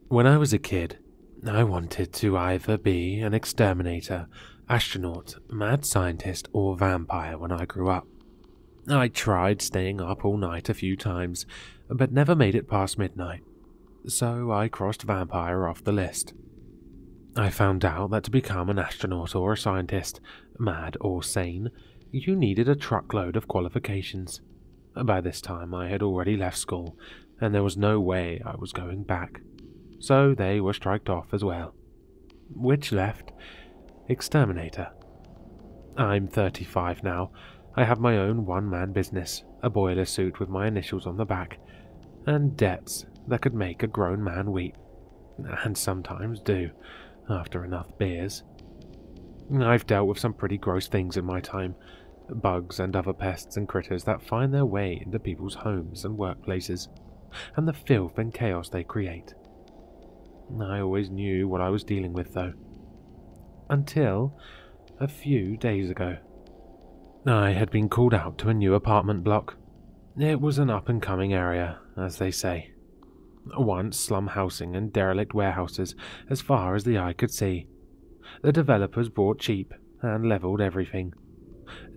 When I was a kid, I wanted to either be an exterminator, astronaut, mad scientist, or vampire when I grew up. I tried staying up all night a few times, but never made it past midnight, so I crossed vampire off the list. I found out that to become an astronaut or a scientist, mad or sane, you needed a truckload of qualifications. By this time I had already left school, and there was no way I was going back. So they were striked off as well. Which left Exterminator. I'm 35 now. I have my own one-man business, a boiler suit with my initials on the back, and debts that could make a grown man weep, and sometimes do, after enough beers. I've dealt with some pretty gross things in my time, bugs and other pests and critters that find their way into people's homes and workplaces, and the filth and chaos they create. I always knew what I was dealing with, though. Until a few days ago. I had been called out to a new apartment block. It was an up-and-coming area, as they say. Once slum housing and derelict warehouses as far as the eye could see. The developers bought cheap and levelled everything.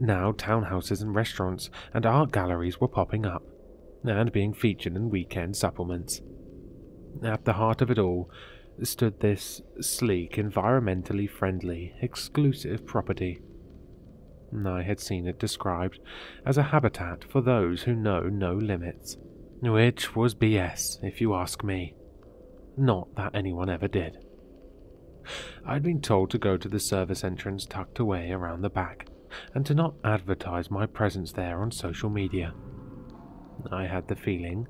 Now townhouses and restaurants and art galleries were popping up, and being featured in weekend supplements. At the heart of it all stood this sleek, environmentally friendly, exclusive property. I had seen it described as a habitat for those who know no limits, which was BS if you ask me. Not that anyone ever did. I'd been told to go to the service entrance tucked away around the back, and to not advertise my presence there on social media. I had the feeling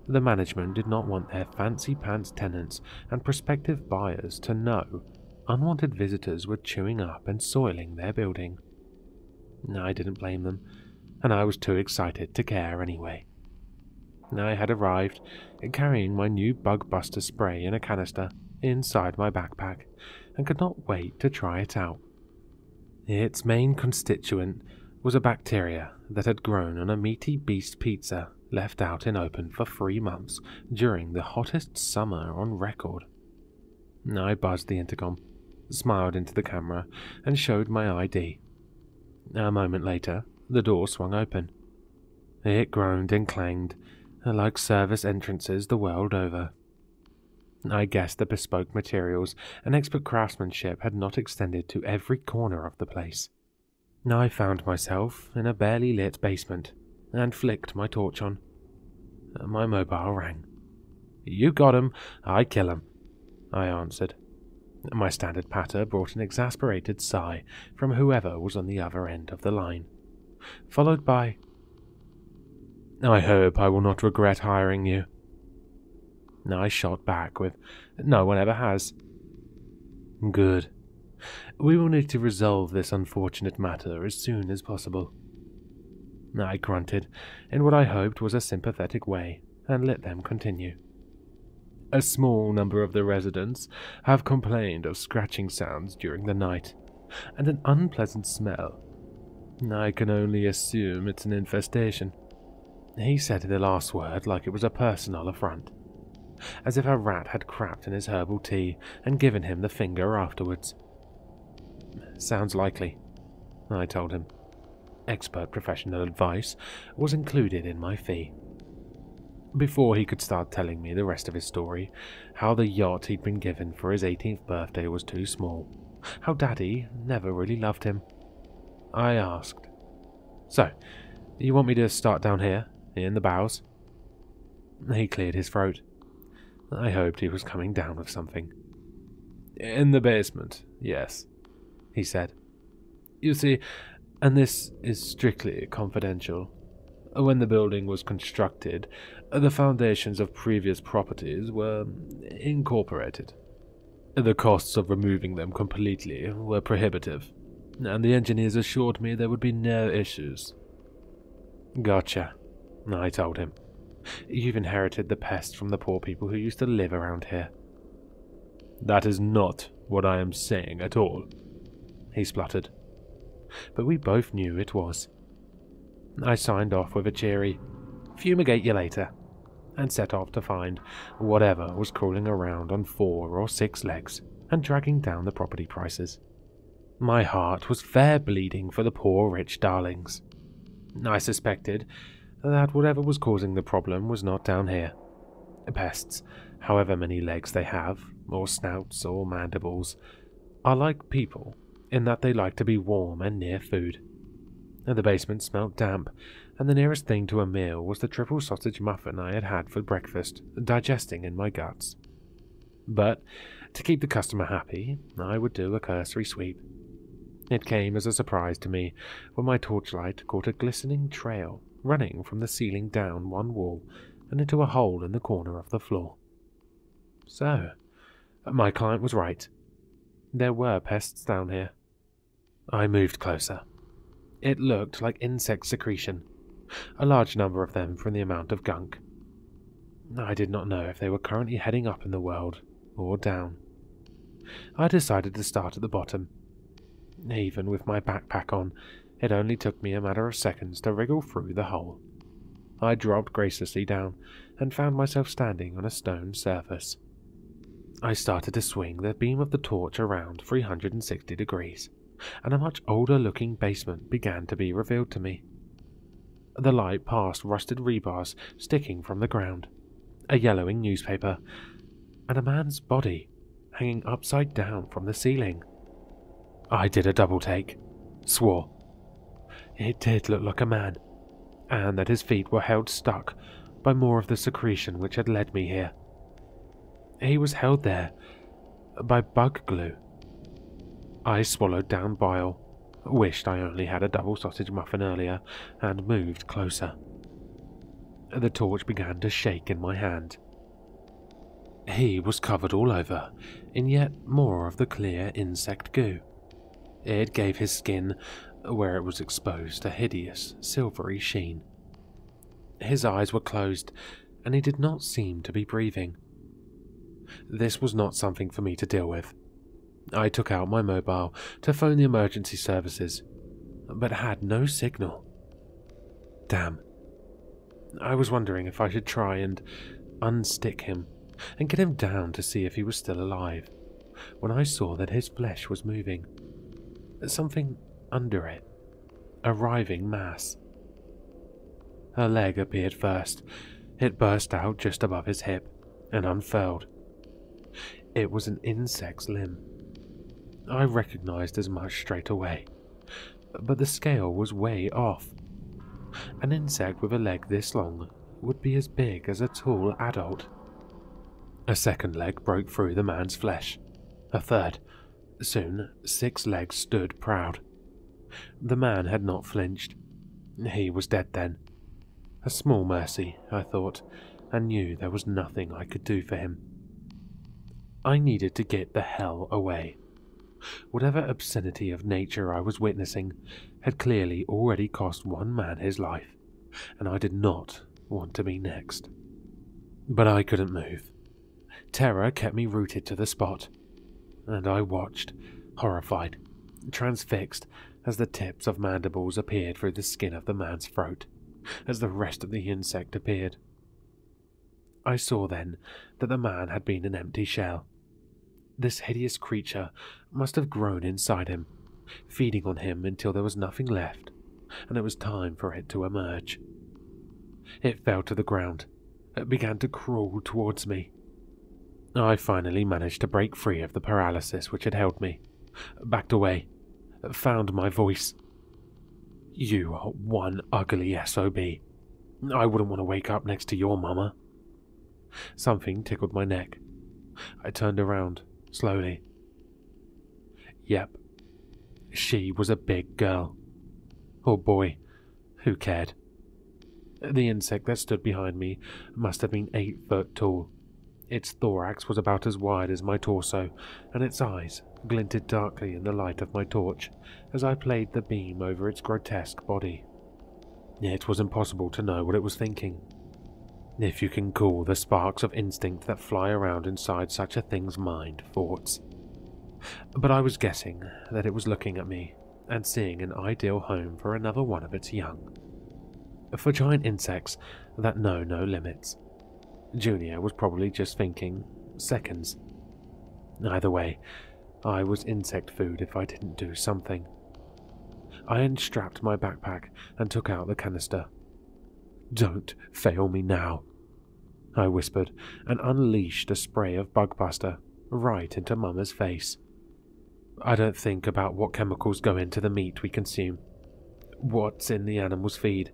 the management did not want their fancy-pants tenants and prospective buyers to know unwanted visitors were chewing up and soiling their building. I didn't blame them, and I was too excited to care anyway. I had arrived, carrying my new bug-buster spray in a canister inside my backpack, and could not wait to try it out. Its main constituent was a bacteria that had grown on a meaty beast pizza left out in open for 3 months during the hottest summer on record. I buzzed the intercom, smiled into the camera, and showed my ID. A moment later, the door swung open. It groaned and clanged, like service entrances the world over. I guessed the bespoke materials and expert craftsmanship had not extended to every corner of the place. I found myself in a barely lit basement, and flicked my torch on. My mobile rang. "You got 'em, I kill 'em," I answered. My standard patter brought an exasperated sigh from whoever was on the other end of the line, followed by, "I hope I will not regret hiring you." I shot back with, "No one ever has." "Good. We will need to resolve this unfortunate matter as soon as possible." I grunted in what I hoped was a sympathetic way, and let them continue. "A small number of the residents have complained of scratching sounds during the night, and an unpleasant smell. I can only assume it's an infestation." He said the last word like it was a personal affront, as if a rat had crapped in his herbal tea and given him the finger afterwards. "Sounds likely," I told him. Expert professional advice was included in my fee. Before he could start telling me the rest of his story, how the yacht he'd been given for his 18th birthday was too small, how Daddy never really loved him, I asked, "So, you want me to start down here, in the bows?" He cleared his throat. I hoped he was coming down with something. "In the basement, yes," he said. "You see, and this is strictly confidential, when the building was constructed, the foundations of previous properties were incorporated. The costs of removing them completely were prohibitive, and the engineers assured me there would be no issues." "Gotcha," I told him. "You've inherited the pest from the poor people who used to live around here." "That is not what I am saying at all," he spluttered. But we both knew it was. I signed off with a cheery, "Fumigate you later," and set off to find whatever was crawling around on 4 or 6 legs and dragging down the property prices. My heart was fair bleeding for the poor rich darlings. I suspected that whatever was causing the problem was not down here. Pests, however many legs they have, or snouts or mandibles, are like people in that they like to be warm and near food. The basement smelt damp, and the nearest thing to a meal was the triple sausage muffin I had had for breakfast, digesting in my guts. But to keep the customer happy, I would do a cursory sweep. It came as a surprise to me when my torchlight caught a glistening trail running from the ceiling down one wall and into a hole in the corner of the floor. So, my client was right. There were pests down here. I moved closer. It looked like insect secretion, a large number of them from the amount of gunk. I did not know if they were currently heading up in the world or down. I decided to start at the bottom. Even with my backpack on, it only took me a matter of seconds to wriggle through the hole. I dropped graciously down and found myself standing on a stone surface. I started to swing the beam of the torch around 360 degrees, and a much older-looking basement began to be revealed to me. The light passed rusted rebars sticking from the ground, a yellowing newspaper, and a man's body hanging upside down from the ceiling. I did a double take, swore. It did look like a man, and that his feet were held stuck by more of the secretion which had led me here. He was held there by bug glue. I swallowed down bile, wished I only had a double sausage muffin earlier, and moved closer. The torch began to shake in my hand. He was covered all over in yet more of the clear insect goo. It gave his skin, where it was exposed, a hideous, silvery sheen. His eyes were closed, and he did not seem to be breathing. This was not something for me to deal with. I took out my mobile to phone the emergency services, but had no signal. Damn. I was wondering if I should try and unstick him and get him down to see if he was still alive, when I saw that his flesh was moving. Something under it. A writhing mass. A leg appeared first. It burst out just above his hip and unfurled. It was an insect's limb. I recognized as much straight away, but the scale was way off. An insect with a leg this long would be as big as a tall adult. A second leg broke through the man's flesh. A third. Soon, 6 legs stood proud. The man had not flinched. He was dead then. A small mercy, I thought, and knew there was nothing I could do for him. I needed to get the hell away. Whatever obscenity of nature I was witnessing had clearly already cost one man his life, and I did not want to be next. But I couldn't move. Terror kept me rooted to the spot, and I watched, horrified, transfixed, as the tips of mandibles appeared through the skin of the man's throat, as the rest of the insect appeared. I saw then that the man had been an empty shell. This hideous creature must have grown inside him, feeding on him until there was nothing left, and it was time for it to emerge. It fell to the ground. It began to crawl towards me. I finally managed to break free of the paralysis which had held me, backed away, found my voice. You are one ugly SOB. I wouldn't want to wake up next to your mama. Something tickled my neck. I turned around, slowly. Yep, she was a big girl. Or boy, who cared? The insect that stood behind me must have been 8 foot tall. Its thorax was about as wide as my torso, and its eyes glinted darkly in the light of my torch as I played the beam over its grotesque body. It was impossible to know what it was thinking, if you can call the sparks of instinct that fly around inside such a thing's mind thoughts. But I was guessing that it was looking at me and seeing an ideal home for another one of its young. For giant insects that know no limits. Junior was probably just thinking seconds. Either way, I was insect food if I didn't do something. I unstrapped my backpack and took out the canister. "Don't fail me now," I whispered and unleashed a spray of bugbuster right into Mama's face. I don't think about what chemicals go into the meat we consume, what's in the animal's feed,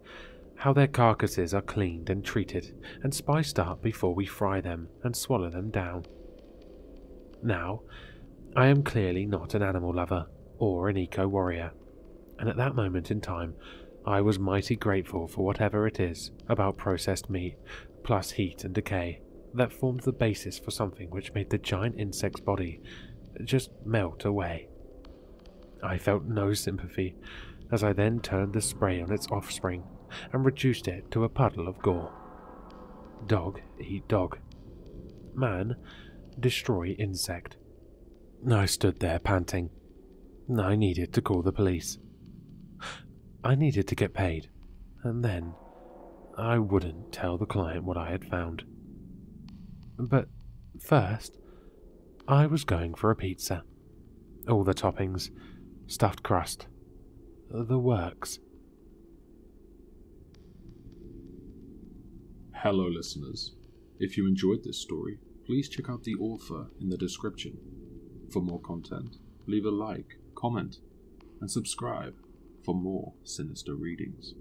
how their carcasses are cleaned and treated and spiced up before we fry them and swallow them down. Now, I am clearly not an animal lover or an eco-warrior, and at that moment in time, I was mighty grateful for whatever it is about processed meat, plus heat and decay, that formed the basis for something which made the giant insect's body just melt away. I felt no sympathy as I then turned the spray on its offspring and reduced it to a puddle of gore. Dog eat dog. Man destroy insect. I stood there panting. I needed to call the police. I needed to get paid, and then I wouldn't tell the client what I had found. But first, I was going for a pizza. All the toppings, stuffed crust, the works. Hello listeners, if you enjoyed this story, please check out the author in the description. For more content, leave a like, comment, and subscribe for more sinister readings.